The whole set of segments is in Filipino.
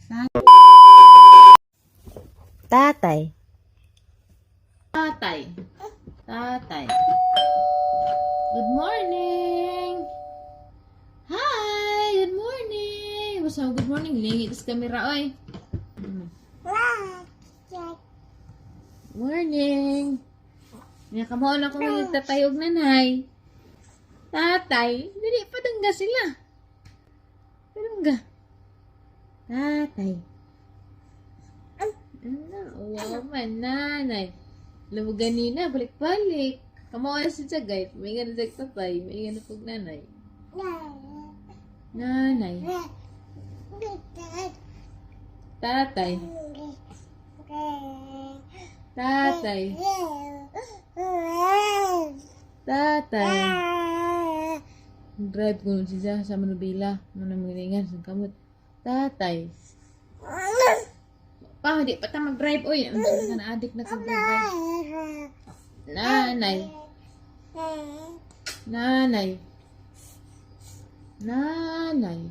Tatay. Tatay. Tatay. Good morning. Hi, good morning. Basta good morning, lingi sa camera oy. Morning. Nga kamao na ko magtatayog nanay. Tatay, dili padungga sila. Padungga. Tatay. Wow man, nanay. Alam mo ganina, balik-balik. Kamao na si Jagay. May nga na tatay. May nga na pag nanay. Nanay. Tatay. Tatay. Tatay. Drive ko siya sa Manubila. Manamilingan sa kamot. Tatay. Pa, di pa ta mag-drive. Uy, ang na-addict na kag-drive. Nanay. Nanay. Nanay.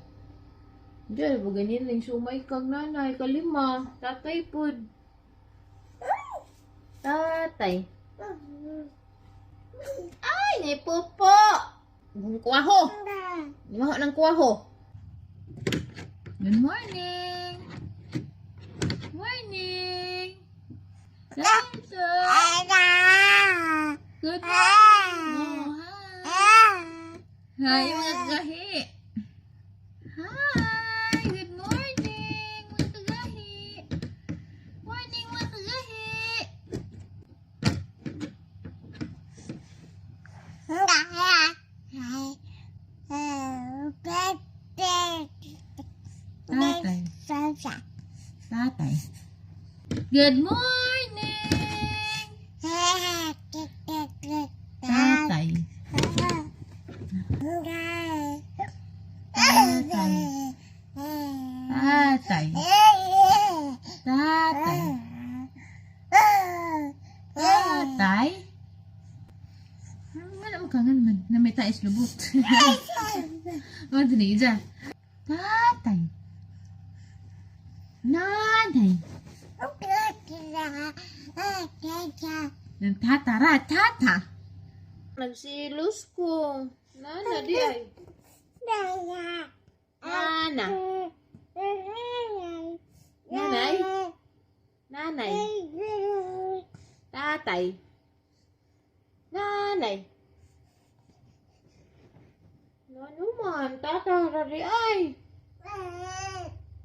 Diyan, ba ganyan lang sumay kag nanay. Kalima. Tatay pod. Tatay. Ay, ngay popo. Ang kuwaho. Limaho ng kuwaho. Good morning. Morning. Dalton. Good morning. Oh, hi. Hi, mga gahi. Hi. Good morning, mga kagahi. Morning, mga kagahi. Tatay. Tatay. Good morning. Tatay. Tatay. Tatay. Tatay. Tatay. Ano mo kangan man na may tais lubot. Ano din dyan? Tatay. Nanay. Tatara, tata. Nagsilos ko. Nana, di ay. Nana. Nanay. Nanay. Tatay. Nanay. Ano man, tatara di ay.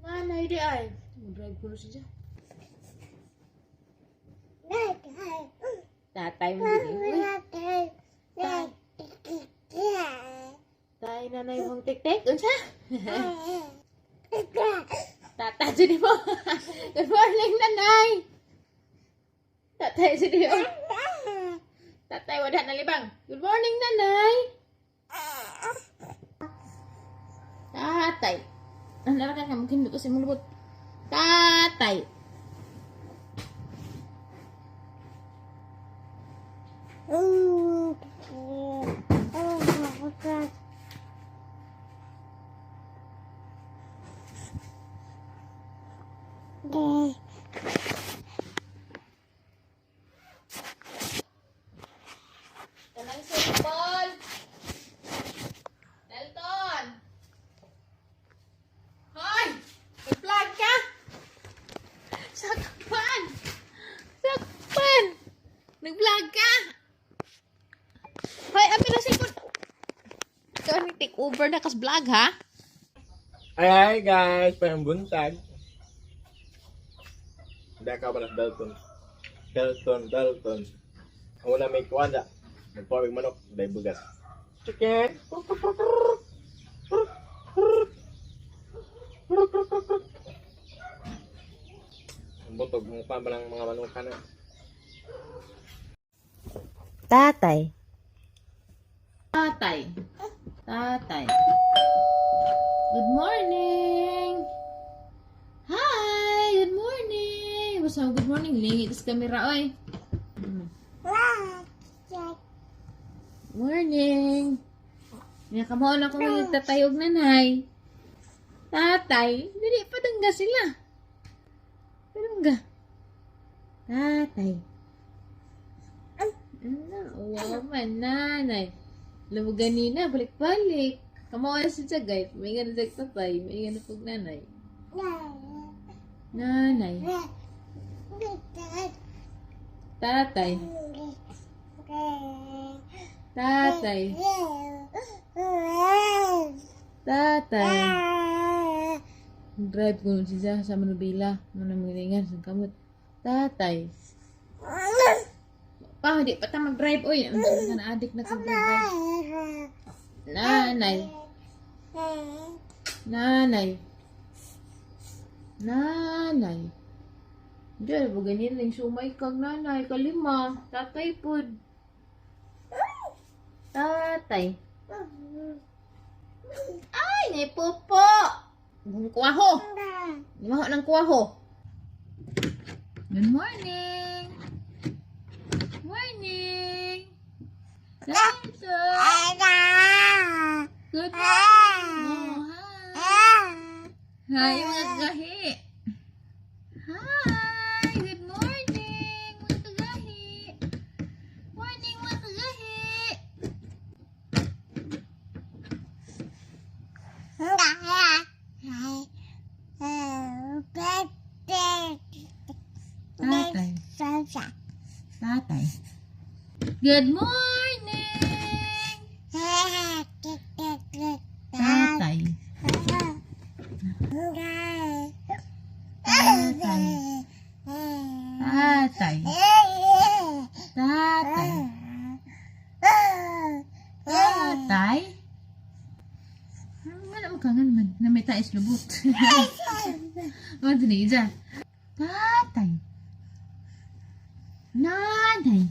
Nanay di ay. Mag-drive ko na siya. Tatay mo din. Tay nanay mong tik-tik. Unsa? Tata sini mo. Good morning, nanay. Tatay sini mo. Tatay wala na libang. Good morning, nanay. Tatay. Ano na ka mungkin dito si mulubot. Tatay. Tanang sipol. Dalton. Hoy! Nag-vlog ka? Sakpan! Sakpan! Nag-vlog ka? Hoy, amin na sipol. Ikaw ang take over na kas vlog, ha? Hi guys, pambuntag. Hindi ka ba na Dalton. Ang una may kuwanda. Nagpawag manok, dahil bugas. Chicken. Ang butog, ang pabalang mga manok ka na. Tatay. Tatay. Tatay. Good morning. Hi, good morning. Basta good morning, lingi sa camera oy. Morning. Nga kamao na ko magtatayog nanay. Tatay, dili padungga sila. Palungga. Tatay. Ano? Wow man, nanay. Alam mo ganina, balik-balik. Kamawa si Sagay. May gano'n sa tatay. May gano'n pag nanay. Nanay. Tatay. Tatay. Tatay. Drive ko nun siya sa Manubila. Manamilingan sa kamot. Tatay. Pa, di pa ta mag-drive. Uy, ang sila na adik na kag-drive. Nanay. Nanay. Nanay. Diyan, ganyan lang sumay kag nanay. Kalima. Tatay pod. Tatay. Ay, may pupo. Ang kuwaho. Limaho ng kuwaho. Good morning. Morning. Dalton. Good morning. Oh, hi. Hi, mga gahi. Hi. Good morning, mga kagahi. Morning, mga kagahi. Tatay. Tatay. Good morning. Tatay. Tatay. Tatay. Tatay. Tatay. Wala mo kangan man. Na may tais lubot. Ano din isa? Tatay. Nanay.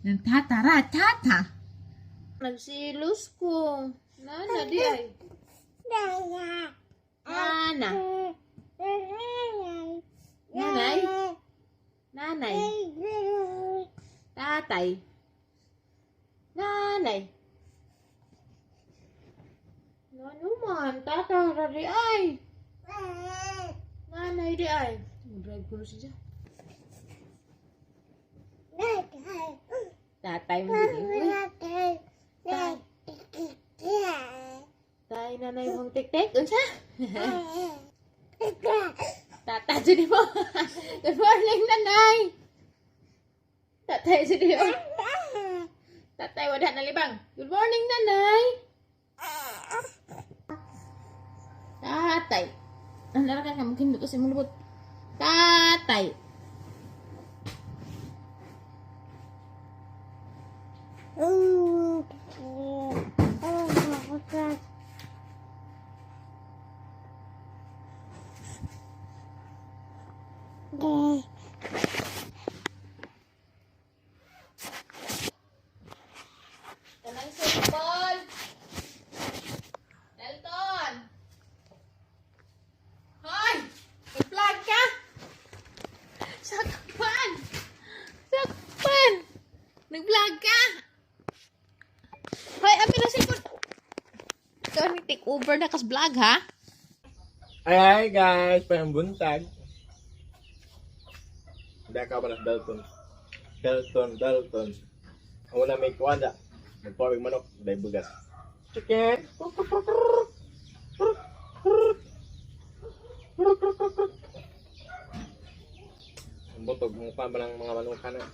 Ng tatara, tata. Nagsilos ko. Nana, di ay. Nana. Nanay. Nanay. Tatay. Nanay. Ano man, tatara di ay. Nanay di ay. Mag-drive ko siya. Tatay mo din. Tatay nanay mong tik-tik. Unsa? Tatay sini mo. Good morning, nanay. Tatay sini mo. Tatay wala na libang. Good morning, nanay. Tatay. Ano ka mungkin kasi mo lubot. Tatay. Tanang cellphone. Dalton. Hoy! Mag-vlog ka! Sakpan! Sakpan! Nag-vlog ka! Hoy, amin na cellphone. Ikaw ni take over na kas vlog, ha? Ay guys, pambuntag. Hindi ka ba na Dalton? Dalton. Ang una may kuwanda. Magpawag manok, dahil bugas. Chicken! Ang butog, mukha ba ng mga manok ka na?